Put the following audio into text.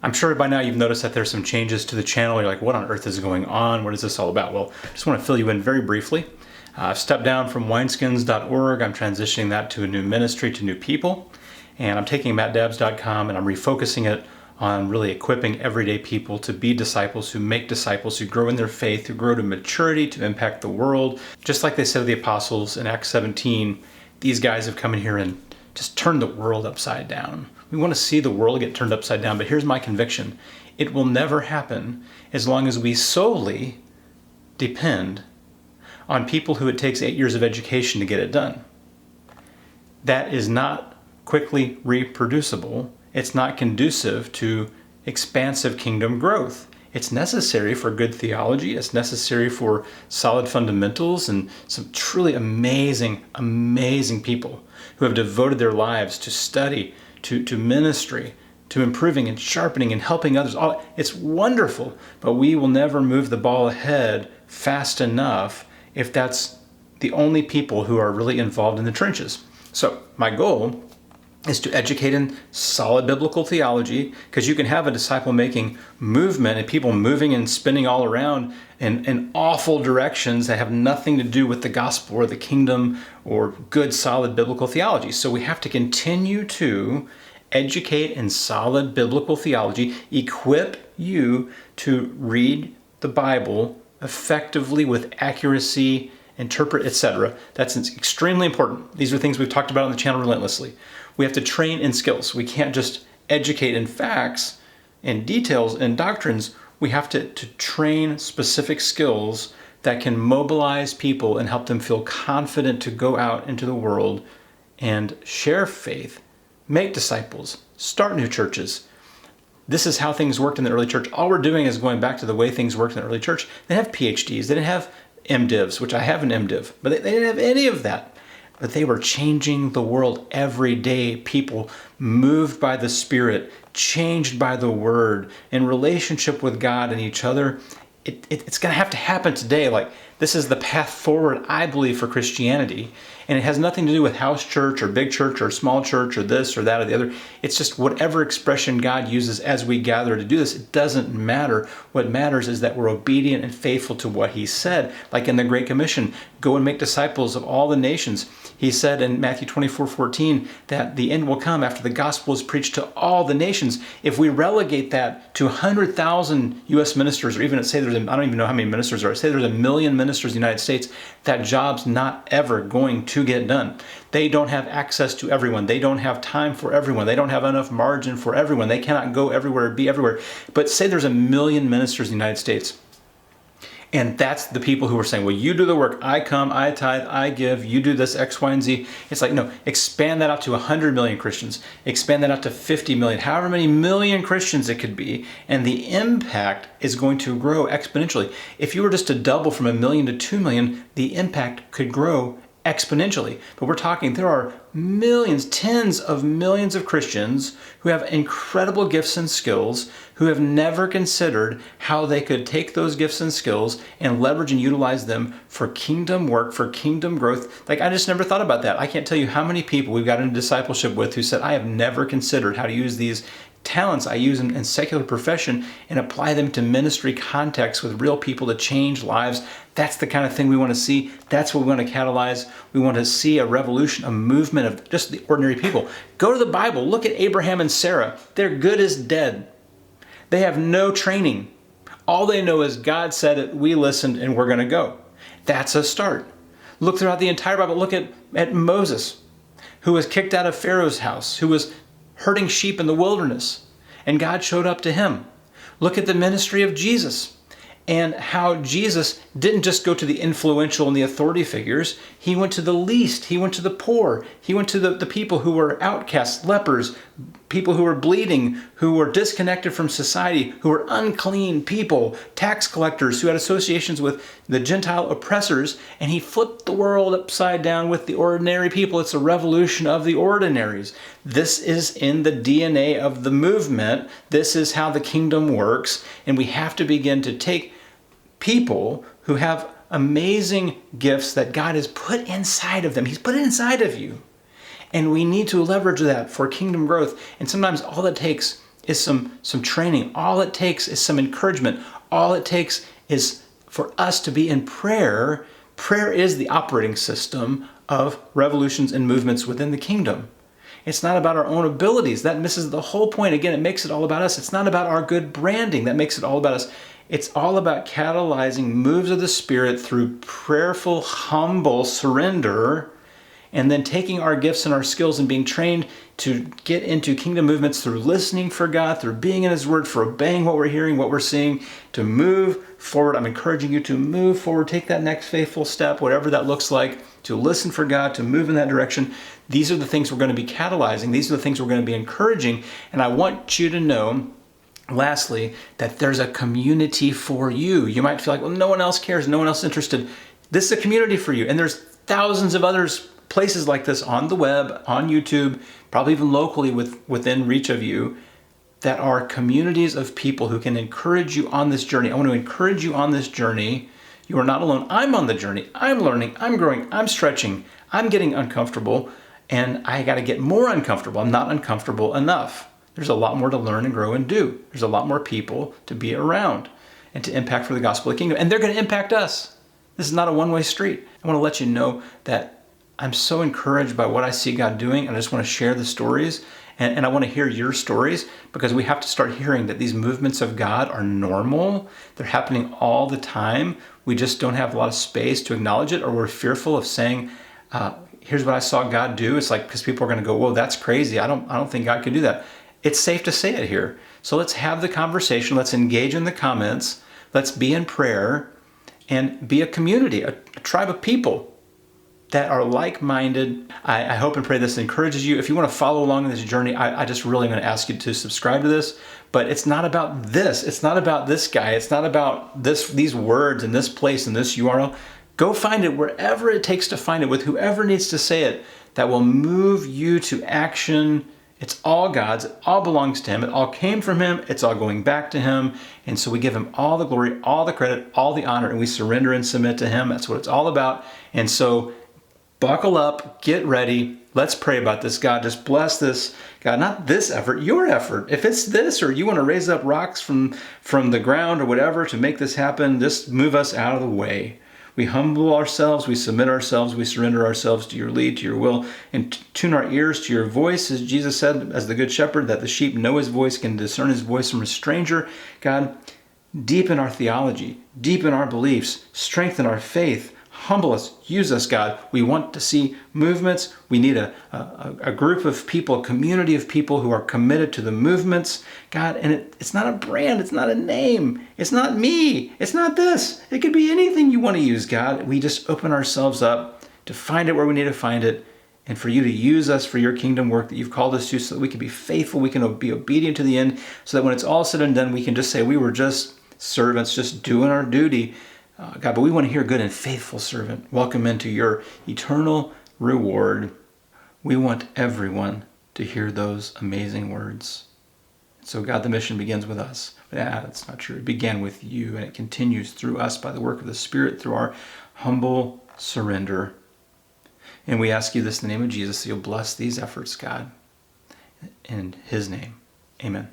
I'm sure by now you've noticed that there's some changes to the channel. You're like, what on earth is going on? What is this all about? Well, I just want to fill you in very briefly. I've stepped down from wineskins.org. I'm transitioning that to a new ministry, to new people. And I'm taking mattdabbs.com and I'm refocusing it on really equipping everyday people to be disciples, who make disciples, who grow in their faith, who grow to maturity, to impact the world. Just like they said to the apostles in Acts 17, these guys have come in here and just turned the world upside down. We want to see the world get turned upside down, but here's my conviction. It will never happen as long as we solely depend on people who it takes 8 years of education to get it done. That is not quickly reproducible. It's not conducive to expansive kingdom growth. It's necessary for good theology. It's necessary for solid fundamentals and some truly amazing, amazing people who have devoted their lives to study, to ministry, to improving and sharpening and helping others. It's wonderful, but we will never move the ball ahead fast enough if that's the only people who are really involved in the trenches. So my goal is to educate in solid biblical theology, because you can have a disciple-making movement and people moving and spinning all around in awful directions that have nothing to do with the gospel or the kingdom or good, solid biblical theology. So we have to continue to educate in solid biblical theology, equip you to read the Bible effectively with accuracy, interpret, etc. That's extremely important. These are things we've talked about on the channel relentlessly. We have to train in skills. We can't just educate in facts and details and doctrines. We have to train specific skills that can mobilize people and help them feel confident to go out into the world and share faith, make disciples, start new churches. This is how things worked in the early church. All we're doing is going back to the way things worked in the early church. They didn't have PhDs. They didn't have MDivs, which I have an MDiv, but they didn't have any of that. But they were changing the world every day. People moved by the Spirit, changed by the Word, in relationship with God and each other. It's going to have to happen today. Like, this is the path forward, I believe, for Christianity. And it has nothing to do with house church or big church or small church or this or that or the other. It's just whatever expression God uses as we gather to do this. It doesn't matter. What matters is that we're obedient and faithful to what He said. Like in the Great Commission, go and make disciples of all the nations. He said in Matthew 24:14 that the end will come after the gospel is preached to all the nations. If we relegate that to 100,000 U.S. ministers, or even say I don't even know how many ministers there are, say there's 1 million ministers in the United States, that job's not ever going to get done. They don't have access to everyone. They don't have time for everyone. They don't have enough margin for everyone. They cannot go everywhere, be everywhere. But say there's 1 million ministers in the United States. And that's the people who are saying, well, you do the work. I come, I tithe, I give, you do this X, Y, and Z. It's like, no, expand that out to 100 million Christians. Expand that out to 50 million, however many million Christians it could be. And the impact is going to grow exponentially. If you were just to double from 1 million to 2 million, the impact could grow exponentially. But we're talking, there are millions, tens of millions of Christians who have incredible gifts and skills, who have never considered how they could take those gifts and skills and leverage and utilize them for kingdom work, for kingdom growth. Like, I just never thought about that. I can't tell you how many people we've got into discipleship with who said, I have never considered how to use these talents I use in secular profession and apply them to ministry contexts with real people to change lives. That's the kind of thing we want to see. That's what we want to catalyze. We want to see a revolution, a movement of just the ordinary people. Go to the Bible. Look at Abraham and Sarah. They're good as dead. They have no training. All they know is God said it, we listened, and we're going to go. That's a start. Look throughout the entire Bible. Look at Moses, who was kicked out of Pharaoh's house, who was herding sheep in the wilderness, and God showed up to him. Look at the ministry of Jesus and how Jesus didn't just go to the influential and the authority figures. He went to the least. He went to the poor. He went to the people who were outcasts, lepers, people who were bleeding, who were disconnected from society, who were unclean people, tax collectors who had associations with the Gentile oppressors, and he flipped the world upside down with the ordinary people. It's a revolution of the ordinaries. This is in the DNA of the movement. This is how the kingdom works, and we have to begin to take people who have amazing gifts that God has put inside of them. He's put it inside of you. And we need to leverage that for kingdom growth. And sometimes all it takes is some training. All it takes is some encouragement. All it takes is for us to be in prayer. Prayer is the operating system of revolutions and movements within the kingdom. It's not about our own abilities. That misses the whole point. Again, it makes it all about us. It's not about our good branding. That makes it all about us. It's all about catalyzing moves of the Spirit through prayerful, humble surrender, and then taking our gifts and our skills and being trained to get into kingdom movements through listening for God, through being in His Word, for obeying what we're hearing, what we're seeing, to move forward. I'm encouraging you to move forward, take that next faithful step, whatever that looks like, to listen for God, to move in that direction. These are the things we're going to be catalyzing. These are the things we're going to be encouraging. And I want you to know, lastly, that there's a community for you. You might feel like, well, no one else cares, no one else is interested. This is a community for you. And there's thousands of others, places like this on the web, on YouTube, probably even locally within reach of you, that are communities of people who can encourage you on this journey. I want to encourage you on this journey. You are not alone. I'm on the journey. I'm learning. I'm growing. I'm stretching. I'm getting uncomfortable. And I got to get more uncomfortable. I'm not uncomfortable enough. There's a lot more to learn and grow and do. There's a lot more people to be around and to impact for the gospel of the kingdom. And they're going to impact us. This is not a one-way street. I want to let you know that I'm so encouraged by what I see God doing, and I just want to share the stories, and I want to hear your stories, because we have to start hearing that these movements of God are normal. They're happening all the time. We just don't have a lot of space to acknowledge it, or we're fearful of saying, here's what I saw God do. It's like, because people are going to go, whoa, that's crazy. I don't think God could do that. It's safe to say it here. So let's have the conversation. Let's engage in the comments. Let's be in prayer and be a community, a tribe of people that are like-minded. I hope and pray this encourages you. If you want to follow along in this journey, I just really want to ask you to subscribe to this. But it's not about this. It's not about this guy. It's not about these words and this place and this URL. Go find it wherever it takes to find it, with whoever needs to say it, that will move you to action. It's all God's. It all belongs to Him. It all came from Him. It's all going back to Him. And so we give Him all the glory, all the credit, all the honor, and we surrender and submit to Him. That's what it's all about. And so buckle up, get ready. Let's pray about this. God, just bless this. God, not this effort, your effort. If it's this, or you want to raise up rocks from the ground or whatever to make this happen, just move us out of the way. We humble ourselves, we submit ourselves, we surrender ourselves to your lead, to your will, and tune our ears to your voice, as Jesus said, as the good shepherd, that the sheep know His voice, can discern His voice from a stranger. God, deepen our theology, deepen our beliefs, strengthen our faith, humble us, use us, God. We want to see movements. We need a group of people, a community of people who are committed to the movements, God. And it's not a brand. It's not a name. It's not me. It's not this. It could be anything you want to use, God. We just open ourselves up to find it where we need to find it, and for you to use us for your kingdom work that you've called us to, so that we can be faithful, we can be obedient to the end, so that when it's all said and done, we can just say we were just servants, just doing our duty. God, but we want to hear good and faithful servant. Welcome into your eternal reward. We want everyone to hear those amazing words. So God, the mission begins with us. But that's not true. It began with you, and it continues through us by the work of the Spirit, through our humble surrender. And we ask you this in the name of Jesus, that you'll bless these efforts, God. In His name, amen.